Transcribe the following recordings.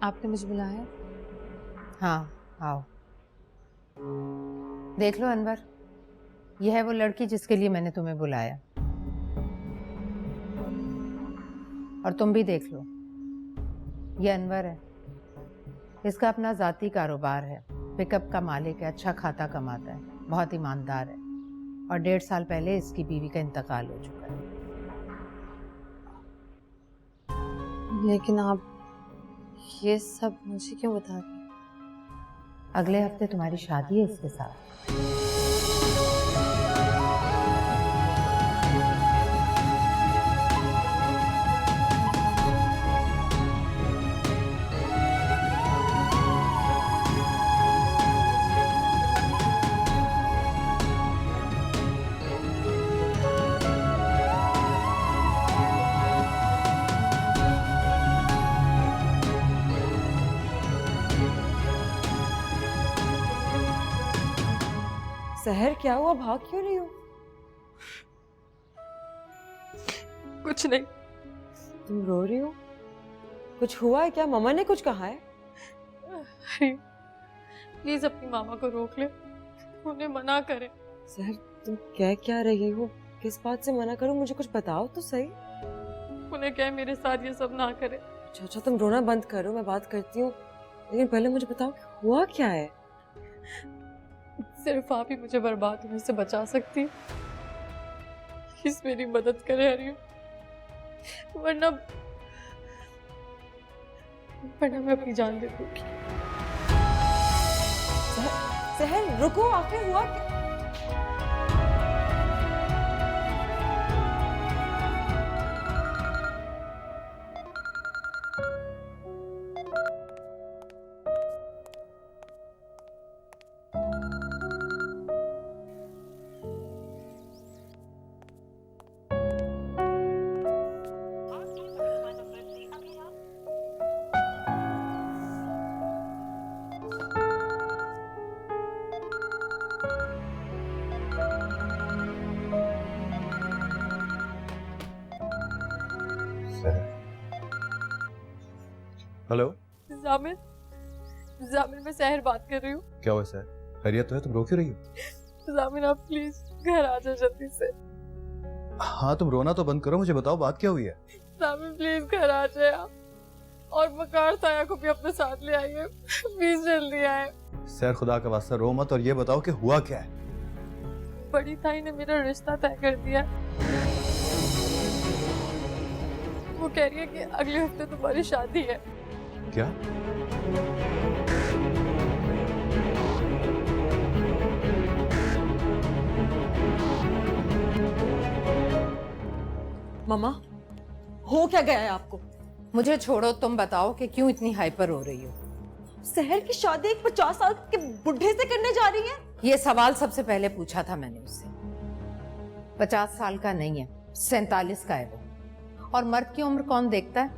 आपने मुझे बुलाया? हाँ आओ। देख लो अनवर, यह है वो लड़की जिसके लिए मैंने तुम्हें बुलाया। और तुम भी देख लो, ये अनवर है। इसका अपना जाती कारोबार है, पिकअप का मालिक है, अच्छा खाता कमाता है, बहुत ईमानदार है। और 1.5 साल पहले इसकी बीवी का इंतकाल हो चुका है। लेकिन आप ये सब मुझे क्यों बता रही? अगले हफ्ते तुम्हारी शादी है इसके साथ। सहर क्या हुआ, भाग क्यों रही हो? कुछ नहीं। तुम रो रही हो? कुछ हुआ है क्या? मम्मा ने कुछ कहा है? अरे प्लीज अपनी मामा को रोक ले, उन्हें मना करे। सहर तुम कह क्या रही हो? किस बात से मना करूं? मुझे कुछ बताओ तो सही। उन्हें क्या मेरे साथ ये सब ना करे। अच्छा तुम रोना बंद करो, मैं बात करती हूँ, लेकिन पहले मुझे बताओ कि हुआ क्या है? सिर्फ आप ही मुझे बर्बाद होने से बचा सकती हैं। प्लीज मेरी मदद करे हरियो, वरना मैं अपनी जान दे दूंगी। सहर रुको, आखिर हुआ क्या? हेलो जामिर, जामिर मैं सहर बात कर रही हूँ। क्या हुआ सर? खैरियत तो है? तुम रो क्यों रही हो? जामिर आप प्लीज घर आ जाओ जल्दी से। हाँ तुम रोना तो बंद करो, मुझे बताओ बात क्या हुई है? जामिर प्लीज घर आ जाए आप, और मकार साया को भी अपने साथ ले आइए, प्लीज जल्दी आए। सर खुदा का वास्ता रो मत और ये बताओ कि हुआ क्या है? बड़ी ताई ने मेरा रिश्ता तय कर दिया। वो कह रही है कि अगले हफ्ते तुम्हारी शादी है। क्या? मम्मा हो क्या गया है आपको? मुझे छोड़ो, तुम बताओ कि क्यों इतनी हाइपर हो रही हो? सहर की शादी एक 50 साल के बुढ़े से करने जा रही है? ये सवाल सबसे पहले पूछा था मैंने उससे। 50 साल का नहीं है, 47 का है वो। और मर्द की उम्र कौन देखता है?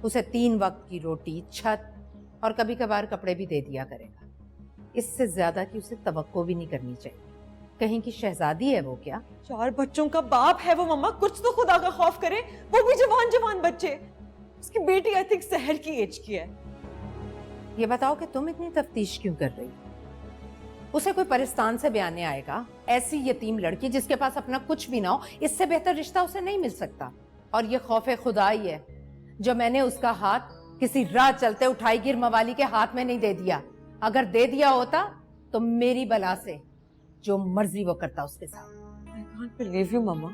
उसे 3 वक्त की रोटी, छत और कभी कभार कपड़े भी दे दिया करेगा। इससे ज्यादा की उसे तवक्को भी नहीं करनी चाहिए। कहीं की शहजादी है वो क्या? 4 बच्चों का बाप है वो मम्मा, कुछ तो खुदा का खौफ करे, वो भी जवान जवान बच्चे। उसकी बेटी आई थिंक सहर की एज की है। ये बताओ कि तुम इतनी तफ्तीश क्यों कर रही हो? उसे कोई परिस्तान से बयाने आएगा, ऐसी यतीम लड़की जिसके पास अपना कुछ भी ना हो, इससे बेहतर रिश्ता उसे नहीं मिल सकता। और ये खौफे खुदा ही है जो मैंने उसका हाथ किसी राह चलते उठाई गिर मवाली के हाथ में नहीं दे दिया। अगर दे दिया होता तो मेरी बला से जो मर्जी वो करता उसके साथ। I can't believe you मम्मा।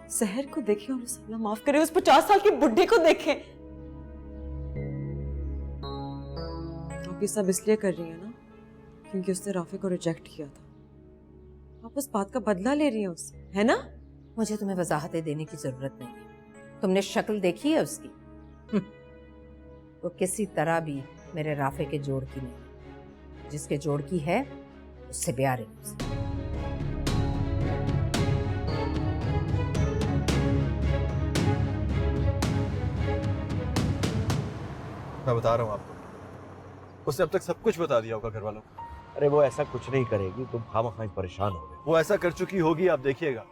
सहर को देखें और उसे अल्लाह माफ करे, उस 50 साल के बुढ़े को देखें। आप ये सब इसलिए कर रही है ना क्योंकि उसने राफे को रिजेक्ट किया था। आप उस बात का बदला ले रही हैं उससे, है ना? मुझे तुम्हें वजाहतें देने की जरूरत नहीं है। तुमने शक्ल देखी है उसकी? वो किसी तरह भी मेरे राफे के जोड़ की नहीं। जिसके जोड़ की है उससे प्यार है मुझे। मैं बता रहा हूँ आपको, उसने अब तक सब कुछ बता दिया होगा घर वालों को। अरे वो ऐसा कुछ नहीं करेगी, तुम खामखा परेशान हो गए। वो ऐसा कर चुकी होगी, आप देखिएगा।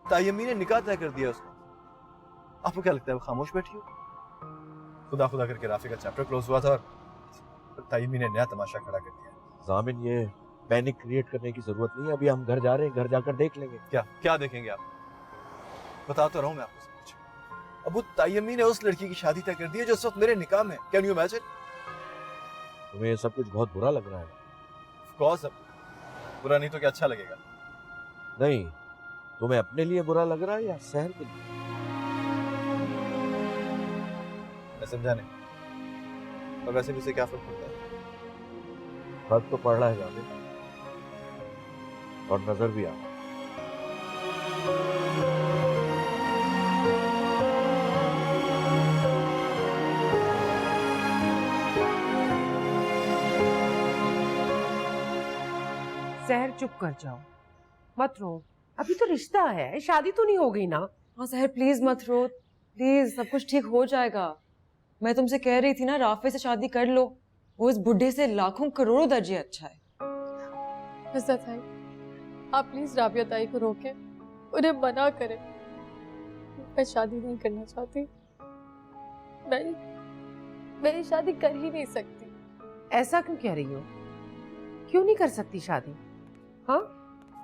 तायम्मी ने निकाह तय कर दिया उसका। आपको क्या लगता है वो खामोश बैठी हो? खुदा खुदा करके राफी का चैप्टर क्लोज हुआ था और ताइमी ने नया तमाशा खड़ा कर दिया। जामिन, ये पैनिक क्रिएट करने की जरूरत नहीं है। अभी हम घर जा रहे हैं, घर जाकर देख लेंगे। क्या क्या देखेंगे आप? बता तो रहा हूँ मैं आपको सब कुछ। अबू ताइमी ने उस लड़की की शादी तय कर दी है जो उस वक्त मेरे निकाह में। Can you imagine? तुम्हें ये सब कुछ बहुत बुरा लग रहा है? ऑफ कोर्स, अब बुरा नहीं तो क्या अच्छा लगेगा? नहीं, तुम्हें अपने लिए बुरा लग रहा है या शहर के लिए? मैं समझा नहीं। और वैसे भी इसे क्या फर्क पड़ता है? फर्क तो पड़ रहा है जामिन, और नजर भी आ रहा है। सहर चुप कर जाओ, मत रो। अभी तो रिश्ता है, शादी तो नहीं हो गई ना। हाँ सहर प्लीज मत रो, प्लीज, सब कुछ ठीक हो जाएगा। मैं तुमसे कह रही थी ना, राफे से शादी कर लो, वो इस बुढ़े से लाखों करोड़ों दर्जे अच्छा है। इज्जत है, आप प्लीज राबिया ताई को रोके, उन्हें मना करें। मैं शादी नहीं करना चाहती। मैं ये शादी कर ही नहीं सकती। ऐसा क्यों कह रही हो? क्यों नहीं कर सकती शादी? हाँ,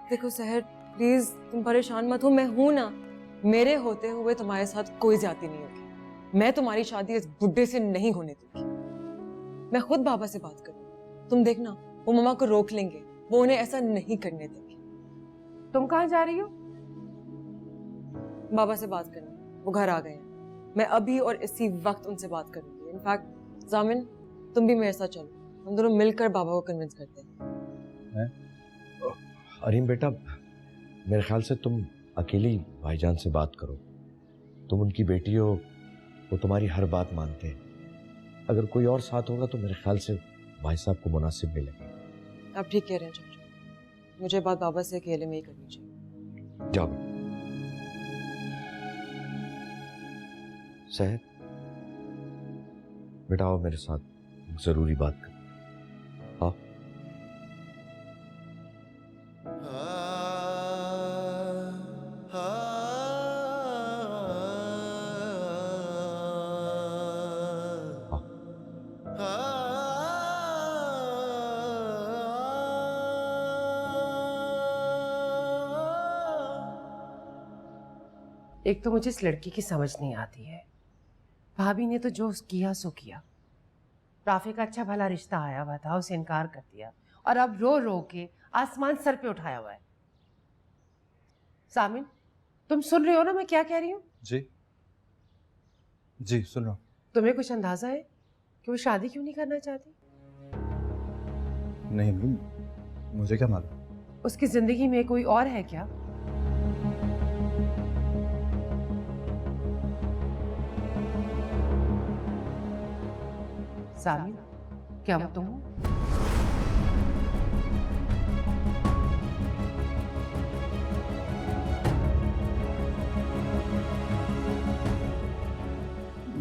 देखो सहर प्लीज, तुम परेशान मत हो, मैं हूं ना। मेरे होते हुए तुम्हारे साथ कोई ज्यादती नहीं होगी। मैं तुम्हारी शादी इस बुड्ढे से नहीं होने दूंगी। मैं खुद बाबा से बात करूंगी, तुम देखना, वो मम्मा को रोक लेंगे, वो उन्हें ऐसा नहीं करने देंगे। तुम कहाँ जा रही हो? बाबा से बात करना, वो घर आ गए हैं। मैं अभी और इसी वक्त उनसे बात करूंगी। इनफैक्ट जामिन, तुम भी मेरे साथ चलो, हम दोनों मिलकर बाबा को कन्विंस करते हैं। अरीम बेटा, मेरे ख्याल से तुम अकेली भाईजान से बात करो। तुम उनकी बेटी हो, वो तुम्हारी हर बात मानते हैं। अगर कोई और साथ होगा तो मेरे ख्याल से भाई साहब को मुनासिब भी लगेगा। आप ठीक कह रहे हैं चाचा, मुझे बात बाबा से अकेले में ही करनी चाहिए। जाओ सहर, बेटा आओ मेरे साथ, जरूरी बात कर। आओ। एक तो मुझे इस लड़की की समझ नहीं आती है। भाभी ने तो जो किया सो किया। राफे का अच्छा भला रिश्ता आया हुआ था, उसे इनकार कर दिया, और अब रो रो के आसमान सर पे उठाया हुआ है। सामिन, तुम सुन रहे हो ना मैं क्या कह रही हूँ? जी जी सुन रहा हूँ। तुम्हें कुछ अंदाजा है कि वो शादी क्यों नहीं करना चाहती? नहीं, मुझे क्या मालूम। उसकी जिंदगी में कोई और है क्या? सामिन, क्या वो तुम हो?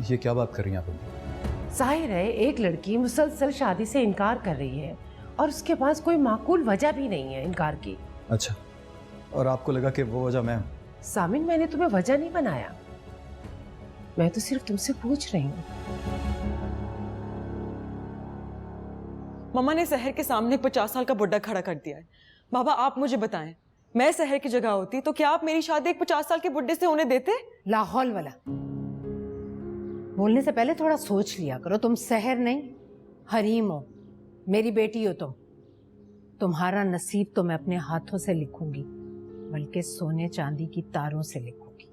ये क्या बात कर रही हैं आप? जाहिर है एक लड़की मुसलसल शादी से इनकार कर रही है और उसके पास कोई माकूल वजह भी नहीं है इनकार की। अच्छा, और आपको लगा कि वो वजह मैं हूं? सामिन, मैंने तुम्हें वजह नहीं बनाया, मैं तो सिर्फ तुमसे पूछ रही हूँ। मम्मा ने सहर के सामने 50 साल का बुड्ढा खड़ा कर दिया है। बाबा आप मुझे बताएं, मैं सहर की जगह होती तो क्या आप मेरी शादी एक 50 साल के बुड्ढे से होने देते? लाहौल वाला, बोलने से पहले थोड़ा सोच लिया करो। तुम सहर नहीं, हरीम हो, मेरी बेटी हो तुम। तुम्हारा नसीब तो मैं अपने हाथों से लिखूंगी, बल्कि सोने चांदी की तारों से लिखूंगी।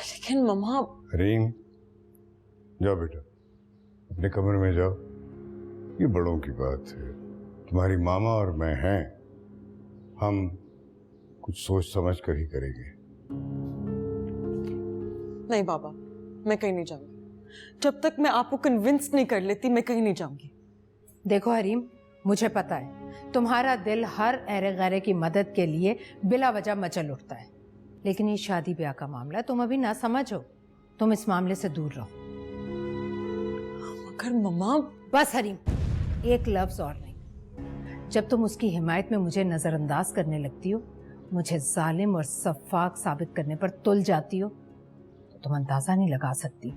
लेकिन मम्मा। हरीम, जाओ बेटा, अपने कमरे में जाओ। ये बड़ों की बात है, तुम्हारी मामा और मैं हैं, हम कुछ सोच समझ कर ही करेंगे। नहीं बाबा, मैं कहीं नहीं जाऊंगी। जब तक मैं आपको कन्विंस नहीं कर लेती मैं कहीं नहीं जाऊंगी। देखो हरीम, मुझे पता है तुम्हारा दिल हर ऐरे गैरे की मदद के लिए बिला वजह मचल उठता है, लेकिन ये शादी ब्याह का मामला है, तुम अभी ना समझो। तुम इस मामले से दूर रहो। मगर मम्मा। बस हरीम, एक लफ्ज और नहीं। जब तुम उसकी हिमायत में मुझे नजरअंदाज करने लगती हो, मुझे जालिम और सफाक साबित करने पर तुल जाती हो, तो तुम अंदाजा नहीं लगा सकती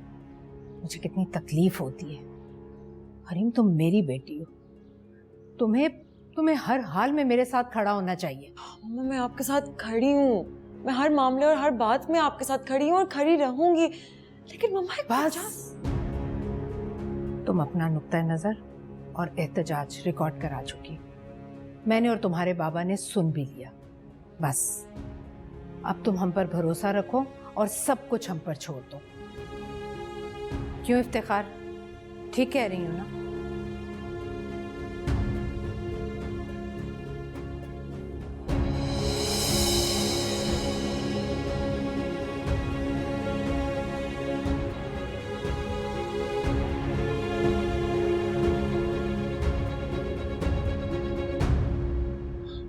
मुझे कितनी तकलीफ होती है। हरीम, तुम मेरी बेटी हो, तुम्हें हर हाल में मेरे साथ खड़ा होना चाहिए। मम्मा मैं आपके साथ खड़ी हूँ, मैं हर मामले और हर बात में आपके साथ खड़ी हूँ और खड़ी रहूंगी, लेकिन मम्मा एक बस, तुम अपना नुक्ता नजर और एहतजाज रिकॉर्ड करा चुकी, मैंने और तुम्हारे बाबा ने सुन भी लिया। बस अब तुम हम पर भरोसा रखो और सब कुछ हम पर छोड़ दो। क्यों इफ्तिखार, ठीक कह रही हूं ना?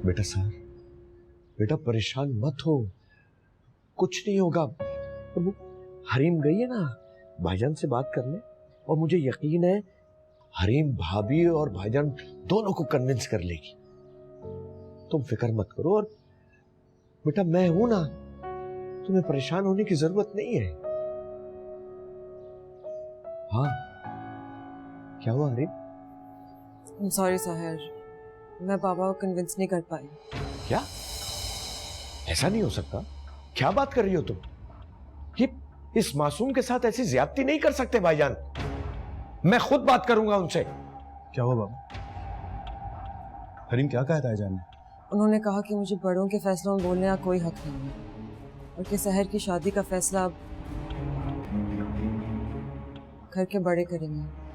बेटा सर, बेटा परेशान मत हो, कुछ नहीं होगा। और वो हरीम गई है ना भाईजान से बात करने, और मुझे यकीन है हरीम भाभी और भाईजान दोनों को कन्विंस कर लेगी। तुम फिक्र मत करो, और बेटा मैं हूं ना, तुम्हें परेशान होने की जरूरत नहीं है। हाँ, क्या हुआ हरीम? सॉरी साहिर, मैं पापा को कन्विंस नहीं कर पाई। क्या? ऐसा नहीं हो सकता। क्या बात कर रही हो तुम? ये इस मासूम के साथ ऐसी ज्यादती नहीं कर सकते भाईजान। मैं खुद बात करूंगा उनसे। क्या हुआ बाबा? हरीम क्या कहा था जान ने? उन्होंने कहा कि मुझे बड़ों के फैसलों में बोलने का कोई हक नहीं है, और कि सहर की शादी का फैसला अब घर के बड़े करेंगे।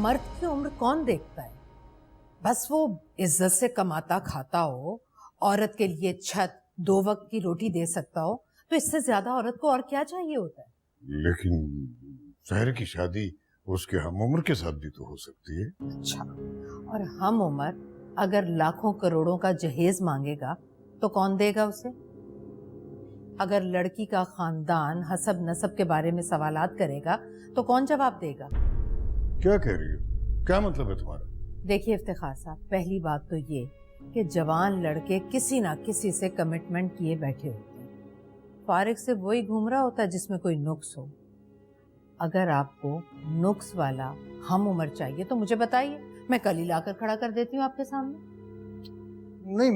मर्द की उम्र कौन देखता है? बस वो इज्जत से कमाता खाता हो, औरत के लिए छत, 2 वक्त की रोटी दे सकता हो, तो इससे ज्यादा औरत को और क्या चाहिए होता है? लेकिन सहर की शादी उसके हम उम्र के साथ भी तो हो सकती है। अच्छा, और हम उम्र अगर लाखों करोड़ों का जहेज मांगेगा तो कौन देगा उसे? अगर लड़की का खानदान हसब नसब के बारे में सवालात करेगा तो कौन जवाब देगा? क्या कह रही हो? क्या मतलब है तुम्हारा? देखिए इफ्तिखार साहब, पहली बात तो ये कि जवान लड़के किसी ना किसी से कमिटमेंट किए बैठे होते हैं। फारिग से वही घूम रहा होता है जिसमें कोई नुक्स हो। अगर आपको नुक्स वाला हम उम्र चाहिए तो मुझे बताइए, मैं कल ही लाकर खड़ा कर देती हूँ आपके सामने। नहीं,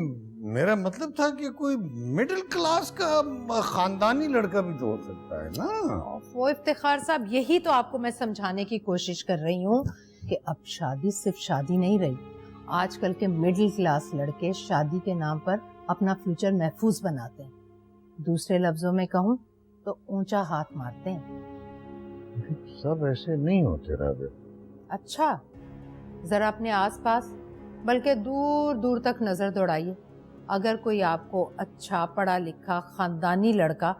मेरा मतलब था कि कोई मिडिल क्लास का खानदानी लड़का भी तो हो सकता है ना। वो इफ्तिखार साहब, यही तो आपको मैं समझाने की कोशिश कर रही हूँ कि अब शादी सिर्फ शादी नहीं रही। आजकल के मिडिल क्लास लड़के शादी के नाम पर अपना फ्यूचर महफूज बनाते हैं। दूसरे लफ्जों में कहूँ तो ऊंचा हाथ मारते हैं। सब ऐसे नहीं होते राबे। अच्छा, जरा अपने आसपास बल्कि दूर दूर तक नजर दौड़ाइए। अगर कोई आपको अच्छा पढ़ा लिखा खानदानी लड़का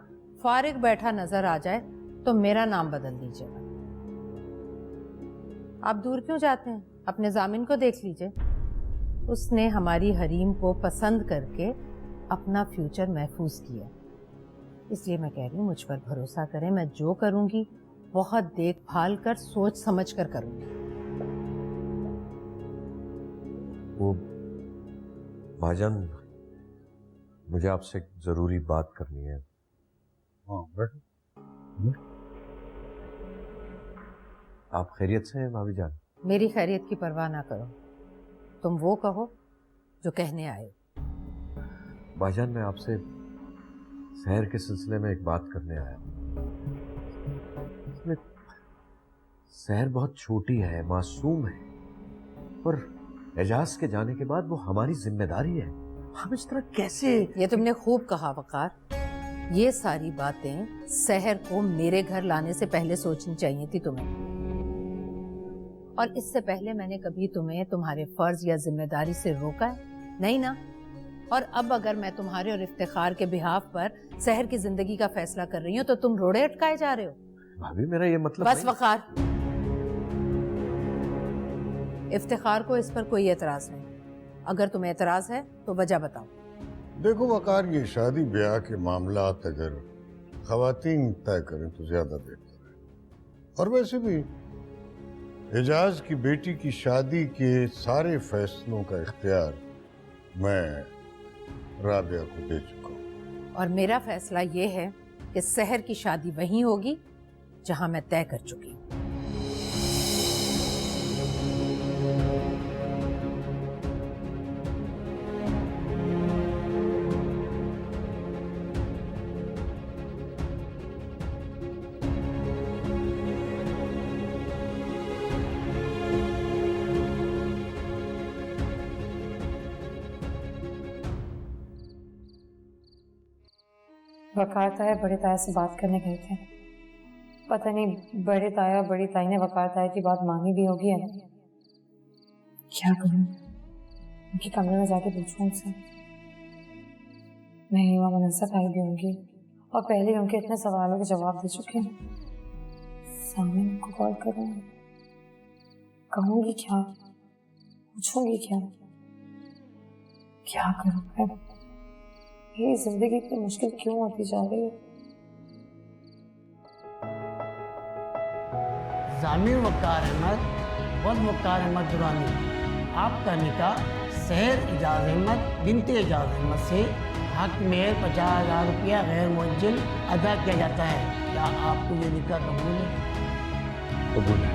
फारिग बैठा नजर आ जाए तो मेरा नाम बदल दीजिएगा। आप दूर क्यों जाते हैं? अपने जामिन को देख लीजिए। उसने हमारी हरीम को पसंद करके अपना फ्यूचर महफूज किया। इसलिए मैं कह रही हूँ, मुझ पर भरोसा करें, मैं जो करूंगी बहुत देखभाल कर सोच समझ कर करूंगी। वो भाईजान, मुझे आपसे एक जरूरी बात करनी है। हाँ बैठो। आप खैरियत से हैं भाभी जान? मेरी खैरियत की परवाह ना करो, तुम वो कहो जो कहने आए। भाईजान, मैं आपसे शहर के सिलसिले में एक बात करने आया। इसमें शहर बहुत छोटी है, मासूम है, और एजाज के जाने के बाद वो हमारी जिम्मेदारी है। हम इस तरह कैसे? ये तुमने खूब कहा वकार। ये सारी बातें शहर को मेरे घर लाने से पहले सोचनी चाहिए थी तुम्हें। और इससे पहले मैंने कभी तुम्हें तुम्हारे फर्ज या जिम्मेदारी से रोका है? नहीं ना। और अब अगर मैं तुम्हारे और इफ्तिखार के बिहाफ पर शहर की जिंदगी का फैसला कर रही हूँ तो तुम रोड़े अटकाए जा रहे हो। भाभी, मेरा ये मतलब बस नहीं। वकार, इफ्तिखार को इस पर कोई एतराज नहीं। अगर तुम्हें एतराज है तो वजह बताओ। देखो वकार, ये शादी ब्याह के मामलात अगर खवातीन तय करें तो ज्यादा बेहतर है। और वैसे भी एजाज की बेटी की शादी के सारे फैसलों का इख्तियार मैं राबिया को दे चुका हूं। और मेरा फैसला ये है कि सहर की शादी वहीं होगी जहां मैं तय कर चुकी हूँ। वकार ताया बड़े ताया से बात करने गए थे। पता नहीं बड़े ताया बड़ी ताई ने वकार ताया की बात मानी भी होगी या नहीं। क्या करूं, उनके कमरे में जाके पूछूं उनसे। नहीं वहां मुनस्सर आई भी होंगी और पहले ही उनके इतने सवालों के जवाब दे चुके हैं। सामने उनको कॉल करूं, कहूंगी क्या, पूछूंगी क्या, क्या करूं मैं? ये जिंदगी इतनी मुश्किल क्यों होती जा रही है? जामिर वकार अहमद व वकार अहमद दुरानी, आपका निकाह सहर एजाज अहमद बिनते एजाज अहमद से हक में 50,000 रुपया गैर मुअज्जल अदा किया जाता है। क्या आपको ये निकाह कबूल है? कबूल है।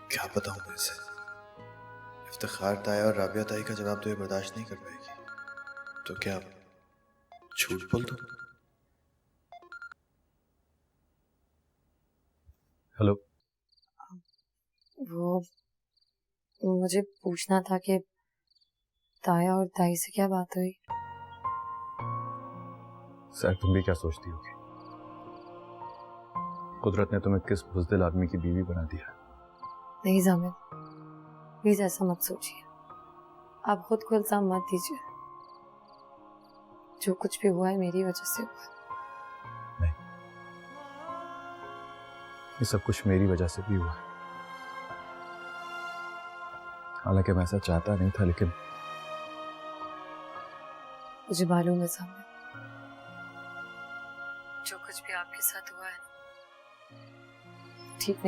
क्या बताऊं मैं इसे? इफ्तिखार ताया और राबिया ताई का जवाब तो ये बर्दाश्त नहीं कर पाएगी। तो क्या झूठ बोल दूं? हेलो, वो मुझे पूछना था कि ताया और ताई से क्या बात हुई? सर तुम भी क्या सोचती होगी? कुदरत ने तुम्हें किस बुज़दिल आदमी की बीवी बना दिया। नहीं जामिर, प्लीज ऐसा मत सोचिए। आप खुद को इल्जाम मत दीजिए। जो कुछ भी हुआ है मेरी वजह से हुआ। नहीं, ये सब कुछ मेरी वजह से भी हुआ। हालांकि मैं ऐसा चाहता नहीं था, लेकिन मुझे मालूम है जामिर, जो कुछ भी आपके साथ हुआ है ठीक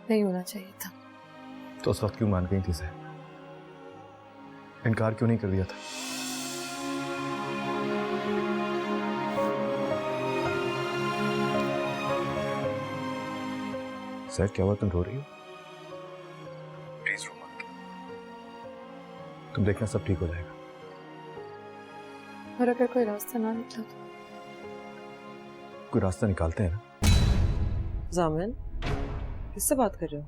नहीं होना चाहिए था। तो उस वक्त क्यों मान गई थी सर? इनकार क्यों नहीं कर दिया था? सर क्या हुआ, तुम रो रही हो? प्लीज रो मत, तुम देखना सब ठीक हो जाएगा। और अगर कोई रास्ता ना निकला तो? कोई रास्ता निकालते हैं ना। जामिन, किससे बात कर रहे हो?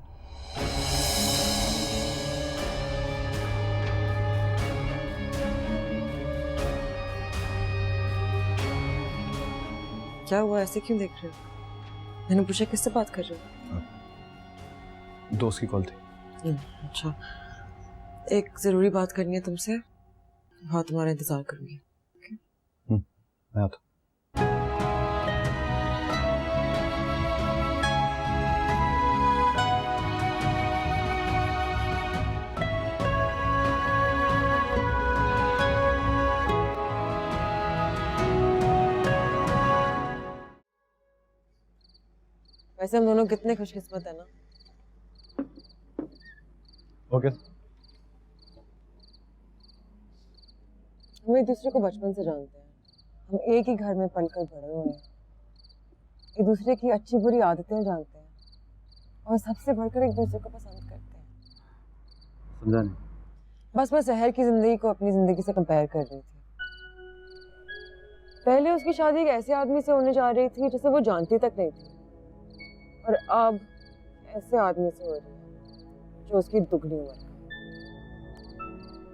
क्या हुआ, ऐसे क्यों देख रहे हो? मैंने पूछा किससे बात कर रहे हो? दोस्त की कॉल थी। अच्छा, एक जरूरी बात करनी है तुमसे। हाँ, तुम्हारा इंतजार करूंगी। मैं आता हूं। वैसे हम दोनों कितने खुशकिस्मत है ना। ओके। हम एक दूसरे को बचपन से जानते हैं। हम एक ही घर में पलकर बड़े हुए हैं। एक दूसरे की अच्छी बुरी आदतें जानते हैं और सबसे बढ़कर एक दूसरे को पसंद करते हैं। समझा नहीं। बस मैं सहर की जिंदगी को अपनी जिंदगी से कंपेयर कर रही थी। पहले उसकी शादी एक ऐसे आदमी से होने जा रही थी जिसे वो जानती तक नहीं थी, और अब ऐसे आदमी से हो रही है जो उसकी दुगनी उम्र का।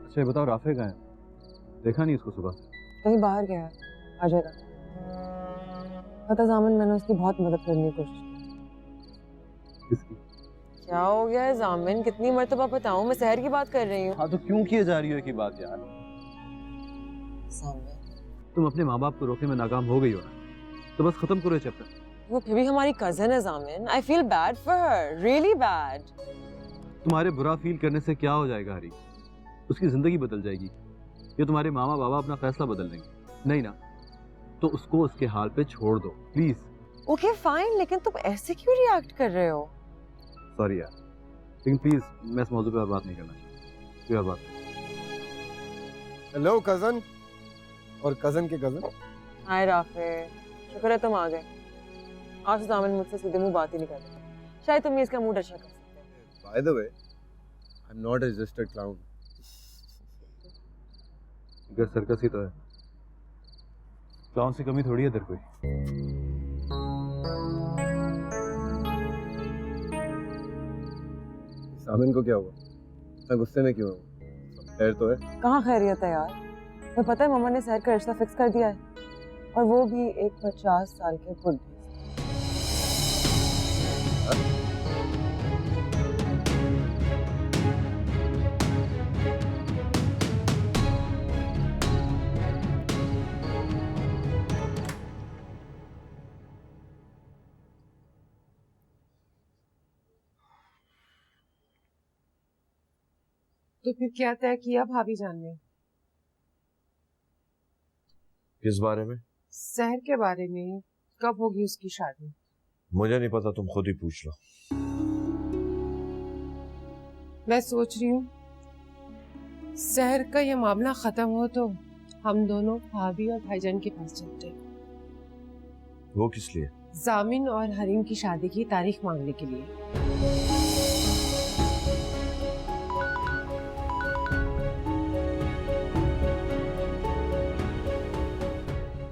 अच्छा ये बताओ, राफे कहाँ है? देखा नहीं उसको सुबह से। कहीं बाहर गया है, आ जाएगा। पता जामिन, मैंने उसकी बहुत मदद करने की कोशिश की। किसकी? क्या हो गया है जामिन, कितनी मर्तबा बताऊं? मैं सहर की बात कर रही हूँ। हाँ तो क्यों किए जा रही हो की बात यार? जामिन, तुम अपने माँ बाप को रोकने में नाकाम हो गई हो ना, तो बस खत्म करो ये चैप्टर। वो फिर भी हमारी कजन है जामिन। I feel bad for her, really bad. तुम्हारे बुरा फील करने से क्या हो जाएगा हरी? उसकी जिंदगी बदल जाएगी या तुम्हारे मामा बाबा अपना फैसला बदल लेंगे? नहीं ना, तो उसको उसके हाल पे छोड़ दो प्लीज। ओके फाइन, लेकिन तुम ऐसे क्यों रिएक्ट कर रहे हो? सॉरी यार, लेकिन प्लीज मैं इस मौजूद पे और बात नहीं करना चाहता। कोई और बात। हेलो कजन और कजन के कजन। हाय राफे, शुक्र है तुम आ गए। आज जामिन मुझसे सीधे मुंह बात ही नहीं कर रहा। शायद तुम इसका मूड अच्छा कर सकते हो। By the way, I am not a registered clown. अगर सर्कस ही तो है, क्लाउन से कमी थोड़ी है इधर कोई। सामिन को क्या हुआ? इतना गुस्से में क्यों है? खैर तो है? कहाँ खैरियत है यार? तो पता है मम्मा ने सहर का रिश्ता फिक्स कर दिया है, और वो भी एक 50 साल के बुढ़े। तो फिर क्या तय किया भाभी जान ने? किस बारे में? सहर के बारे में। कब होगी उसकी शादी? मुझे नहीं पता, तुम खुद ही पूछ लो। मैं सोच रही हूँ सहर का ये मामला खत्म हो तो हम दोनों भाभी और भाईजान के पास चलते हैं। वो किस लिए? जामिन और हरीम की शादी की तारीख मांगने के लिए।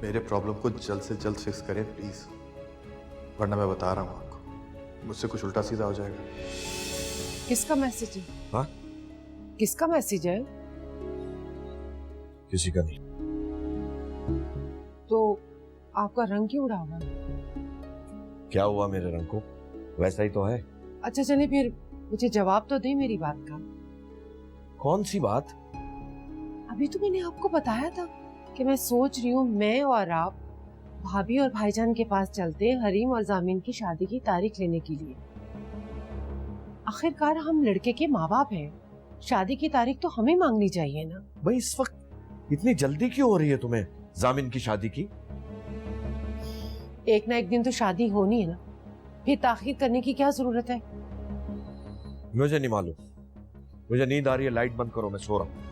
मेरे प्रॉब्लम को जल्द से जल्द फिक्स करें प्लीज, वरना मैं बता रहा हूँ आपको, मुझसे कुछ उल्टा सीधा हो जाएगा। किसका मैसेज है? हाँ? किसका मैसेज है? किसी का नहीं। तो आपका रंग क्यों उड़ा हुआ? क्या हुआ मेरे रंग को? वैसा ही तो है। अच्छा चलिए फिर मुझे जवाब तो दे मेरी बात का। कौन सी बात? अभी तो मैंने आपको बताया था कि मैं सोच रही हूँ मैं और आप भाभी और भाईजान के पास चलते हैं हरीम और जामिन की शादी की तारीख लेने के लिए। आखिरकार हम लड़के के माँ बाप हैं, शादी की तारीख तो हमें मांगनी चाहिए ना। भाई इस वक्त इतनी जल्दी क्यों हो रही है तुम्हें जामिन की शादी की? एक ना एक दिन तो शादी होनी है ना, फिर ताखीर करने की क्या जरूरत है? मुझे नहीं मालूम, मुझे नींद आ रही है, लाइट बंद करो, मैं सो रहा हूँ।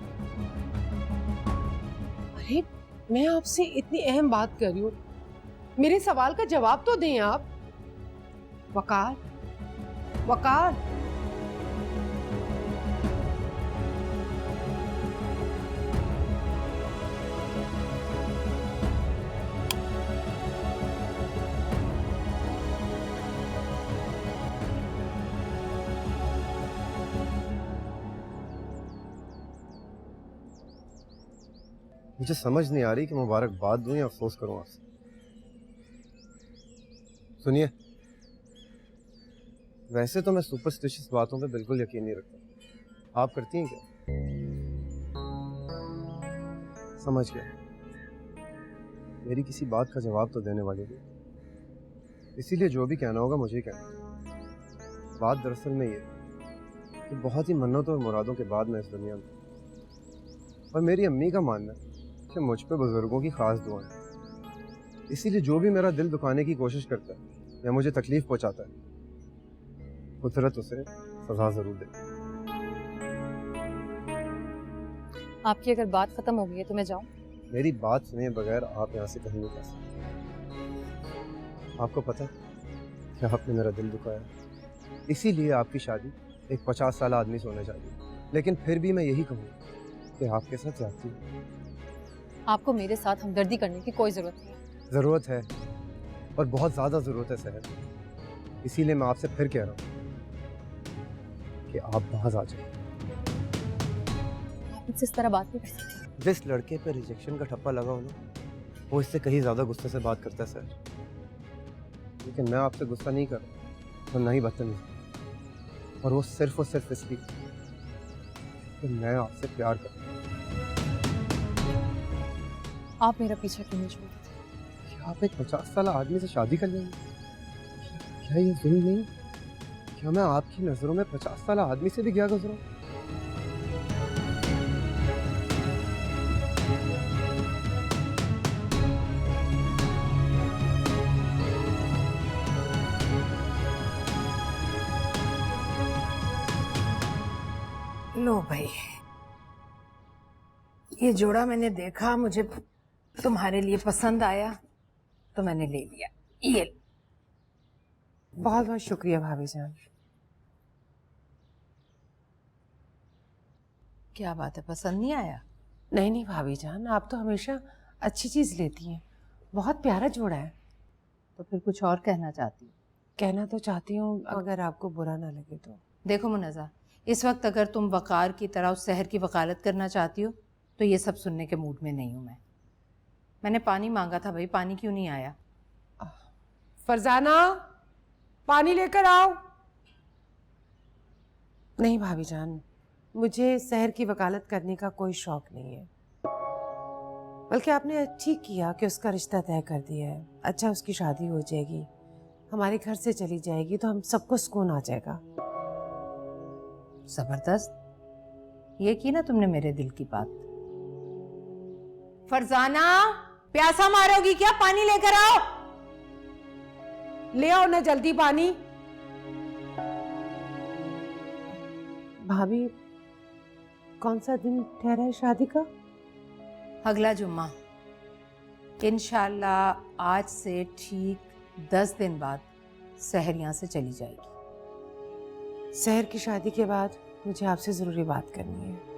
अरे मैं आपसे इतनी अहम बात कर रही हूँ, मेरे सवाल का जवाब तो दें आप। वकार, वकार। मुझे समझ नहीं आ रही कि मुबारकबाद दूं या अफसोस करूं आपसे। सुनिए, वैसे तो मैं सुपरस्टिशियस बातों पे बिल्कुल यकीन नहीं रखता। आप करती हैं क्या? समझ गया, मेरी किसी बात का जवाब तो देने वाली नहीं, इसीलिए जो भी कहना होगा मुझे ही कहना। बात दरअसल में ये कि बहुत ही मन्नतों और मुरादों के बाद मैं इस दुनिया में, और मेरी अम्मी का मानना है कि मुझ पे बुजुर्गों की खास दुआएं, इसीलिए जो भी मेरा दिल दुखाने की कोशिश करता है या मुझे तकलीफ पहुंचाता है, कुदरत उसे सजा जरूर दे। आपकी अगर बात खत्म हो गई है तो मैं जाऊं? मेरी बात सुने बगैर आप यहाँ से कहीं नहीं जा सकते। आपको पता है कि आपने मेरा दिल दुखाया, इसीलिए आपकी शादी एक 50 साल आदमी से होने चाहिए, लेकिन फिर भी मैं यही कहूँगा कि आपके साथ जाती है। आपको मेरे साथ हमदर्दी करने की कोई जरूरत नहीं है। ज़रूरत है, और बहुत ज़्यादा ज़रूरत है सहर, इसीलिए मैं आपसे फिर कह रहा हूँ कि आप बाहर आ जाए। आप मुझसे इस तरह बात नहीं कर सकते। जिस लड़के पे रिजेक्शन का ठप्पा लगा हो ना, वो इससे कहीं ज़्यादा गुस्से से बात करता है सहर, लेकिन मैं आपसे गुस्सा नहीं कर रहा और ना ही बदतमीज़ी, और वो सिर्फ इसलिए कि मैं आपसे प्यार करता हूँ। आप मेरा पीछा क्यों नहीं छोड़ते थे? आप एक 50 साल आदमी से शादी कर लेंगे? क्या ये जुल्म नहीं? क्या मैं आपकी नजरों में 50 साल आदमी से भी क्या गुजरा? लो भाई, ये जोड़ा मैंने देखा, मुझे तुम्हारे लिए पसंद आया तो मैंने ले लिया। ये बहुत बहुत शुक्रिया भाभी जान। क्या बात है, पसंद नहीं आया? नहीं नहीं भाभी जान, आप तो हमेशा अच्छी चीज लेती हैं। बहुत प्यारा जोड़ा है। तो फिर कुछ और कहना चाहती हूँ? कहना तो चाहती हूँ, अगर आपको बुरा ना लगे तो। देखो मुनज़्ज़ा, इस वक्त अगर तुम वकार की तरह उस शहर की वकालत करना चाहती हो तो ये सब सुनने के मूड में नहीं हूँ मैं। मैंने पानी मांगा था भाई, पानी क्यों नहीं आया? फरजाना, पानी लेकर आओ। नहीं भाभी जान, मुझे शहर की वकालत करने का कोई शौक नहीं है। बल्कि आपने ठीक किया कि उसका रिश्ता तय कर दिया है। अच्छा, उसकी शादी हो जाएगी, हमारे घर से चली जाएगी तो हम सबको सुकून आ जाएगा। जबरदस्त, ये की ना तुमने मेरे दिल की बात। फरजाना, प्यासा मारोगी क्या? पानी लेकर आओ। ले आओ ना जल्दी पानी। भाभी, कौन सा दिन ठहरा है शादी का? अगला जुम्मा। इंशाल्लाह आज से ठीक 10 दिन बाद शहर यहाँ से चली जाएगी। शहर की शादी के बाद मुझे आपसे जरूरी बात करनी है।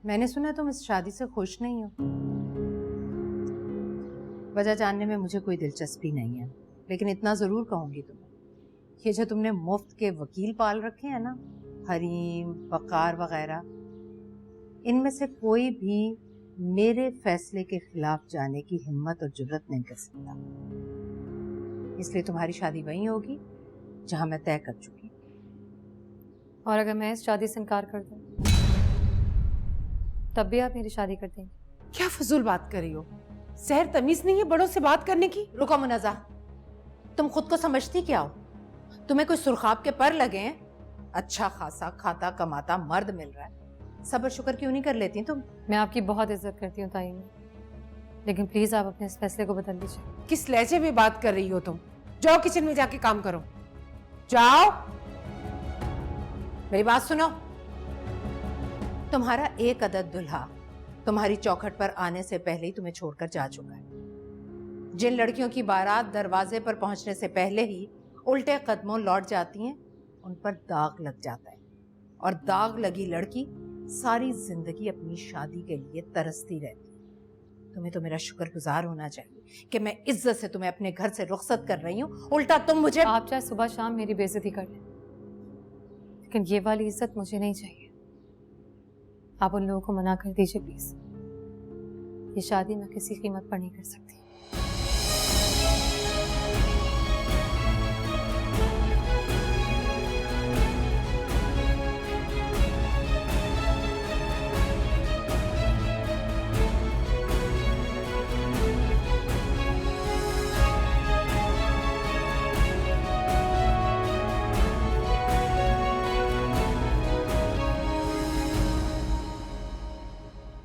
मैंने सुना तुम इस शादी से खुश नहीं हो। वजह जानने में मुझे कोई दिलचस्पी नहीं है, लेकिन इतना जरूर कहूंगी तुम्हें, ये जो तुमने मुफ्त के वकील पाल रखे हैं ना, हरीम, वकार वगैरह, इनमें से कोई भी मेरे फैसले के खिलाफ जाने की हिम्मत और जुर्रत नहीं कर सकता। इसलिए तुम्हारी शादी वहीं होगी जहां मैं तय कर चुकी। और अगर मैं इस शादी से इनकार कर दूं तब भी आप मेरी शादी कर देंगे? क्या फजूल बात कर रही हो? शहर तमीज नहीं है बड़ों से बात करने की? रुको मुनज़्ज़ा, तुम खुद को समझती क्या हो? तुम्हें कोई सुरखाब के पर लगे हैं? अच्छा खासा खाता कमाता मर्द मिल रहा है, सब्र शुक्र क्यों नहीं कर लेती तुम? मैं आपकी बहुत इज्जत करती हूँ ताई, लेकिन प्लीज आप अपने इस फैसले को बदल दीजिए। किस लहजे में बात कर रही हो तुम? जाओ किचन में जाके काम करो, जाओ। मेरी बात सुनो, तुम्हारा एक अदद दुल्हा तुम्हारी चौखट पर आने से पहले ही तुम्हें छोड़कर जा चुका है। जिन लड़कियों की बारात दरवाजे पर पहुंचने से पहले ही उल्टे कदमों लौट जाती हैं, उन पर दाग लग जाता है, और दाग लगी लड़की सारी जिंदगी अपनी शादी के लिए तरसती रहती है। तुम्हें तो मेरा शुक्रगुजार होना चाहिए कि मैं इज्जत से तुम्हें अपने घर से रुखसत कर रही हूँ, उल्टा तुम मुझे। आप चाहे सुबह शाम मेरी बेइज्जती कर लें, लेकिन ये वाली इज्जत मुझे नहीं चाहिए। आप उन लोगों को मना कर दीजिए प्लीज। ये शादी मैं किसी कीमत पर नहीं कर सकती।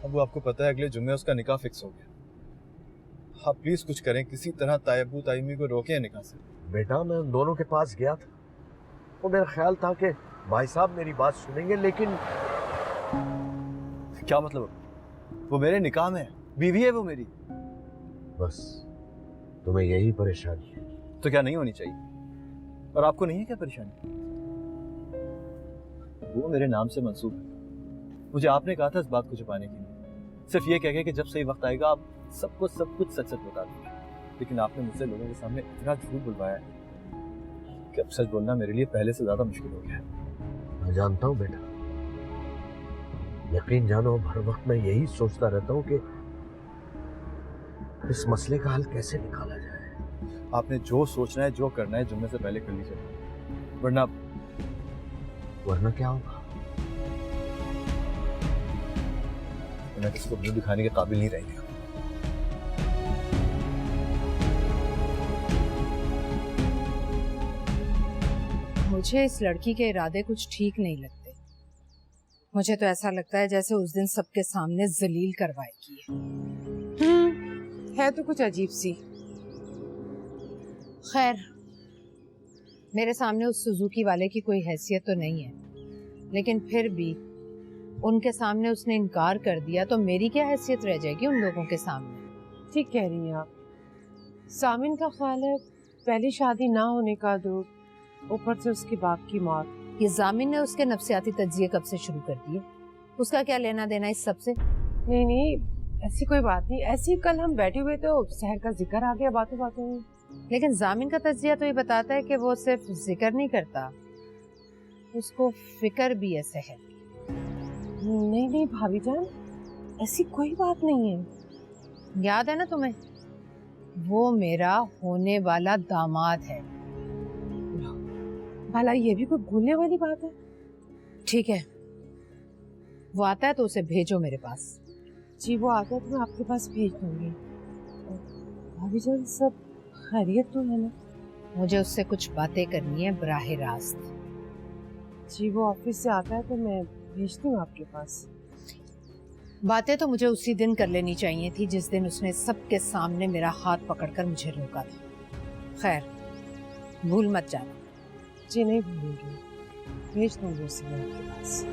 अब आपको पता है अगले जुम्मे उसका निकाह फिक्स हो गया। आप प्लीज कुछ करें, किसी तरह तायबू ताइमी को रोकें निकाह से। बेटा मैं उन दोनों के पास गया था, वो मेरा ख्याल था कि भाई साहब मेरी बात सुनेंगे, लेकिन क्या मतलब? वो मेरे निकाह में है, बीवी है वो मेरी। बस तुम्हें यही परेशानी है तो क्या नहीं होनी चाहिए? और आपको नहीं है क्या परेशानी? वो मेरे नाम से मंसूब है। मुझे आपने कहा था इस बात को छुपाने के लिए, सिर्फ ये कह के कि जब सही वक्त आएगा आप सबको सब कुछ सच सच बता देंगे, लेकिन आपने मुझसे लोगों के सामने इतना झूठ बुलवाया है कि अब सच बोलना मेरे लिए पहले से ज्यादा मुश्किल हो गया है। मैं जानता हूँ बेटा, यकीन जानो हर वक्त मैं यही सोचता रहता हूँ कि इस मसले का हल कैसे निकाला जाए। आपने जो सोचना है, जो करना है, जुम्मे से पहले कर लीजिए, वरना वरना क्या होगा? कि मैं किसी को मुंह दिखाने के काबिल नहीं रह गया। मुझे इस लड़की के इरादे कुछ ठीक नहीं लगते। मुझे तो ऐसा लगता है जैसे उस दिन सबके सामने जलील करवाएगी। है तो कुछ अजीब सी। खैर, मेरे सामने उस सुजुकी वाले की कोई हैसियत तो नहीं है, लेकिन फिर भी उनके सामने उसने इनकार कर दिया तो मेरी क्या हैसियत रह जाएगी उन लोगों के सामने। ठीक कह रही हैं आप। सामिन का ख्याल है पहली शादी ना होने का दुख, ऊपर से उसके बाप की मौत। ये जामिन ने उसके नफ्सियाती तज्जिए कब से शुरू कर दिए? उसका क्या लेना देना इस सब से? नहीं नहीं, ऐसी कोई बात नहीं। ऐसी कल हम बैठे हुए तो शहर का जिक्र आ गया बातों बातों में। लेकिन जामिन का तज्जिया तो ये बताता है कि वो सिर्फ जिक्र नहीं करता, उसको फिक्र भी है शहर की। नहीं नहीं भाभी जान, ऐसी कोई बात नहीं है। याद है ना तुम्हें, वो मेरा होने वाला दामाद है। भला ये भी कोई भूलने वाली बात है? ठीक है, वो आता है तो उसे भेजो मेरे पास। जी वो आता है तो मैं आपके पास भेज दूंगी। भाभी जान सब खैरियत तो है ना? मुझे उससे कुछ बातें करनी है बराह रास्त। जी वो ऑफिस से आता है तो मैं भेजती हूँ आपके पास। बातें तो मुझे उसी दिन कर लेनी चाहिए थी जिस दिन उसने सबके सामने मेरा हाथ पकड़कर मुझे रोका था। खैर, भूल मत जाना। जी नहीं भूलूंगी, भेज दूंगी उसी दिन आपके पास।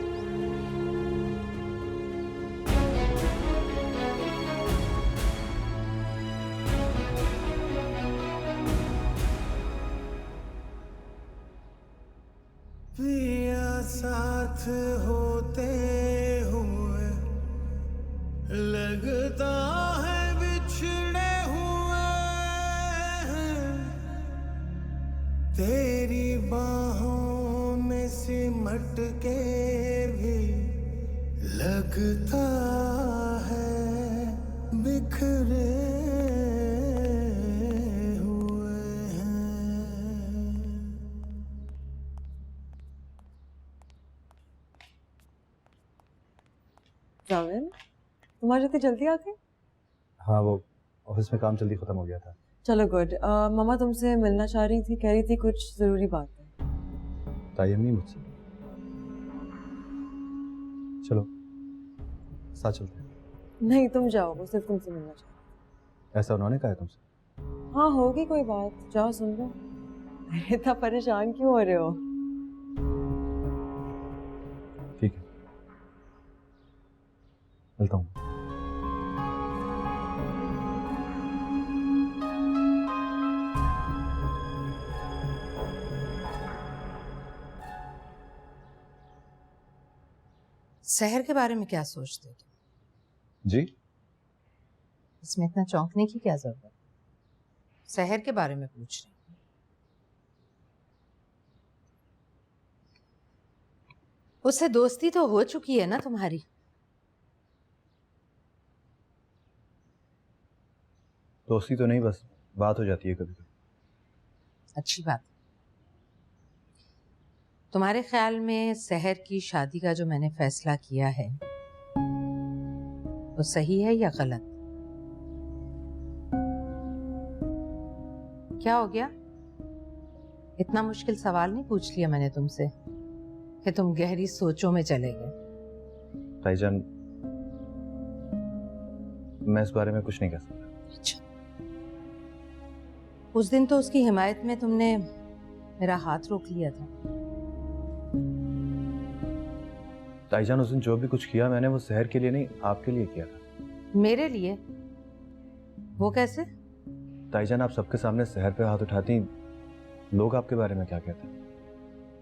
पिया साथ होते हुए लगता है बिछड़े हुए हैं, तेरी बाहों में सिमट के भी लगता है बिखरे जावेद, तुम्हारे इतनी जल्दी आ गए? हाँ, वो ऑफिस में काम जल्दी खत्म हो गया था। चलो गुड। मम्मा तुमसे मिलना चाह रही थी, कह रही थी कुछ जरूरी बात है। तायम नहीं मुझसे। चलो साथ चलते हैं। नहीं तुम जाओ, वो सिर्फ तुमसे मिलना चाह। ऐसा उन्होंने कहा है तुमसे? हाँ होगी कोई बात, जाओ सुन लो। इतना परेशान क्यों हो रहे हो? ठीक है, मिलता हूँ। शहर के बारे में क्या सोचते हो तुम? जी? इसमें इतना चौंकने की क्या जरूरत है? शहर के बारे में पूछ रही हूँ। उससे दोस्ती तो हो चुकी है ना तुम्हारी? दोस्ती तो नहीं, बस बात हो जाती है कभी कभी। अच्छी बात। तुम्हारे ख्याल में शहर की शादी का जो मैंने फैसला किया है वो सही है या गलत? क्या हो गया? इतना मुश्किल सवाल नहीं पूछ लिया मैंने तुमसे कि तुम गहरी सोचों में चले गए। ताईजान, मैं इस बारे में कुछ नहीं कह सकता। अच्छा, उस दिन तो उसकी हिमायत में तुमने मेरा हाथ रोक लिया था। ताईजान, उस दिन जो भी कुछ किया मैंने वो शहर के लिए नहीं, आपके लिए किया था। मेरे लिए? वो कैसे? ताईजान, आप सबके सामने शहर पे हाथ उठाती, लोग आपके बारे में क्या कहते हैं?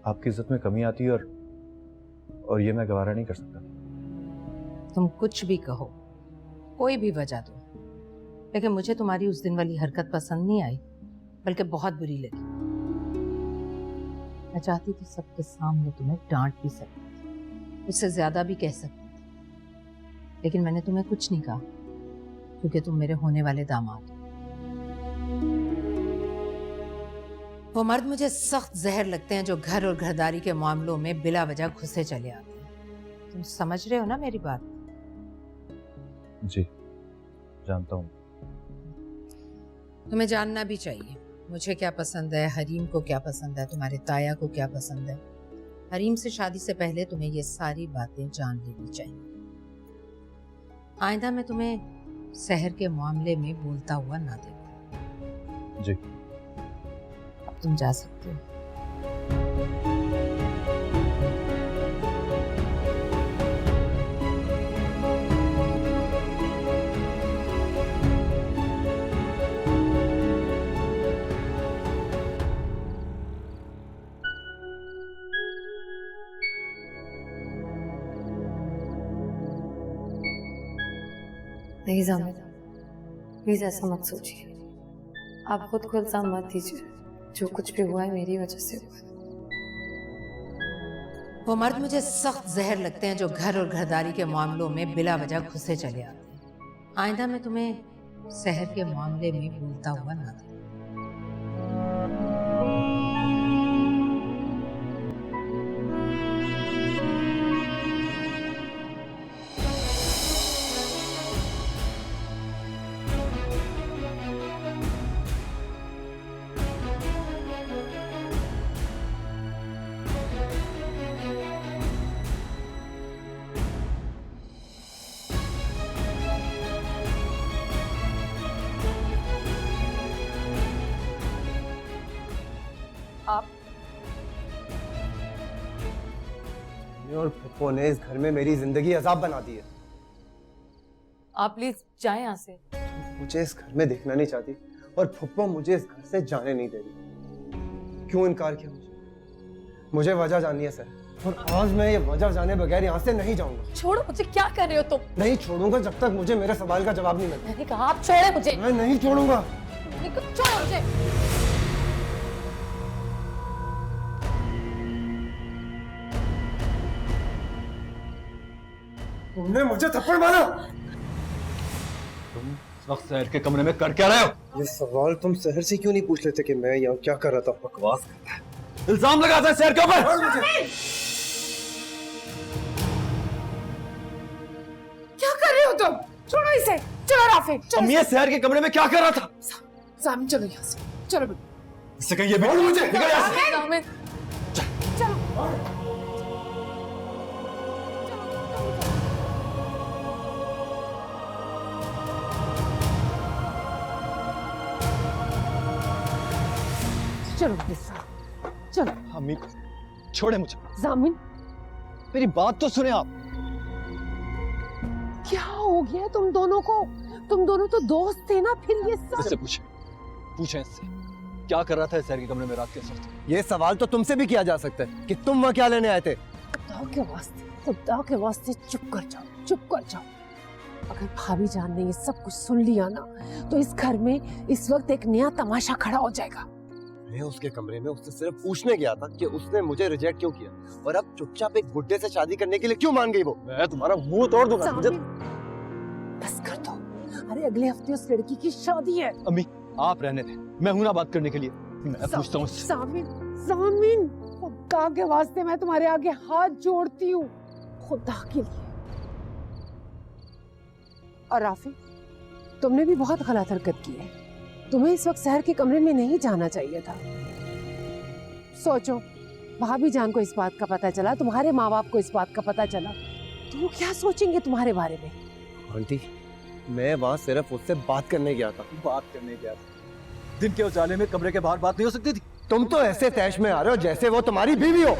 आपकी इज्जत में कमी आती है और ये मैं गवारा नहीं कर सकता। तुम कुछ भी कहो, कोई भी वजह दो, लेकिन मुझे तुम्हारी उस दिन वाली हरकत पसंद नहीं आई, बल्कि बहुत बुरी लगी। मैं चाहती थी सबके सामने तुम्हें डांट भी सकती थी, उससे ज्यादा भी कह सकती थी, लेकिन मैंने तुम्हें कुछ नहीं कहा क्योंकि तुम मेरे होने वाले दामाद हो। वो मर्द मुझे सख्त जहर लगते हैं जो घर और घरदारी के मामलों में बिला वजह घुसे चले आते हैं। तुम समझ रहे हो ना मेरी बात? जी जानता हूँ। तुम्हें जानना भी चाहिए मुझे क्या पसंद है, हरीम को क्या पसंद है, तुम्हारे ताया को क्या पसंद है। हरीम से शादी से पहले तुम्हें ये सारी बातें जान लेनी चाहिए। आइंदा मैं तुम्हें शहर के मामले में बोलता हुआ ना देखूं। जी अब तुम जा सकते हो। नहीं जामिद, प्लीज ऐसा मत सोचिए। आप खुद को इल्जाम मत दीजिए। जो कुछ भी हुआ है मेरी वजह से हुआ है। वो मर्द मुझे सख्त जहर लगते हैं जो घर और घरदारी के मामलों में बिला वजह घुसे चले आते हैं। आइंदा मैं तुम्हें शहर के मामले में बोलता हुआ ना देखूं। और फुप्पो ने इस घर में मेरी जिंदगी अजाब बना दी है। आप प्लीज जाएं यहाँ से। मुझे इस घर में देखना नहीं चाहती और फुप्पो मुझे इस घर से जाने नहीं दे रही। क्यों इनकार किया मुझे वजह जाननी है सर, और आज मैं ये वजह जाने बगैर यहाँ से नहीं जाऊंगा। छोड़ो मुझे, क्या कर रहे हो तुम? नहीं छोड़ूंगा जब तक मुझे मेरे सवाल का जवाब नहीं मिलता। मैंने कहा आप छोड़े मुझे। मैं नहीं छोड़ूंगा। छोड़ो मुझे। तुमने मुझे थप्पड़ मारा। तुम इस वक्त शहर के कमरे में कर क्या रहे हो? ये सवाल तुम शहर से क्यों नहीं पूछ लेते कि मैं यहाँ क्या कर रहा था? बकवास करता है, इल्जाम लगाता है शहर के ऊपर। क्या कर रहे हो तुम? छोड़ो इसे। चलो राफे, चलो। अम्मी शहर के कमरे में क्या कर रहा था? सामने चलो यहाँ से, चलो। इससे कहीं ये बोल मुझे निकल यहाँ से। चलो। चलो चलो। अम्मी छोड़े मुझे। जामिन, मेरी बात तो सुने आप। क्या हो गया तुम दोनों को? तुम दोनों तो दोस्त थे ना, फिर ये सब। इससे पूछे इससे क्या कर रहा था शहर के कमरे में रात के वक्त? ये सवाल तो तुमसे भी किया जा सकता है कि तुम वहाँ क्या लेने आए थे? खुदा के वास्ते चुप कर जाओ, चुप कर जाओ। अगर भाभी जान ने ये सब कुछ सुन लिया ना, तो इस घर में इस वक्त एक नया तमाशा खड़ा हो जाएगा। मैं उसके कमरे में उससे सिर्फ पूछने गया था कि उसने मुझे रिजेक्ट क्यों किया, और अब चुपचाप एक बुड्ढे से शादी करने के लिए क्यों मान गई वो? मैं तुम्हारा मुंह तोड़ दूंगा। मुझे बस कर दो। अरे अगले हफ्ते उस लड़की की शादी है। अम्मी आप रहने दें, मैं हूं ना बात करने के लिए। मैं पूछता हूँ। सामिन, खुदा के वास्ते मैं तुम्हारे आगे हाथ जोड़ती हूँ, खुदा के लिए। और राफी, तुमने भी बहुत गलत हरकत की है। तुम्हें इस वक्त शहर के कमरे में नहीं जाना चाहिए था। सोचो, भाभी जान को इस बात का पता चला, तुम्हारे माँ बाप को इस बात का पता चला, तो वो क्या सोचेंगे तुम्हारे बारे में? आंटी, मैं वहाँ सिर्फ उससे बात करने गया था। बात करने गया था? दिन के उजाले में कमरे के बाहर बात नहीं हो सकती थी? तुम तो ऐसे तैश में आ रहे हो जैसे वो तुम्हारी बीवी हो।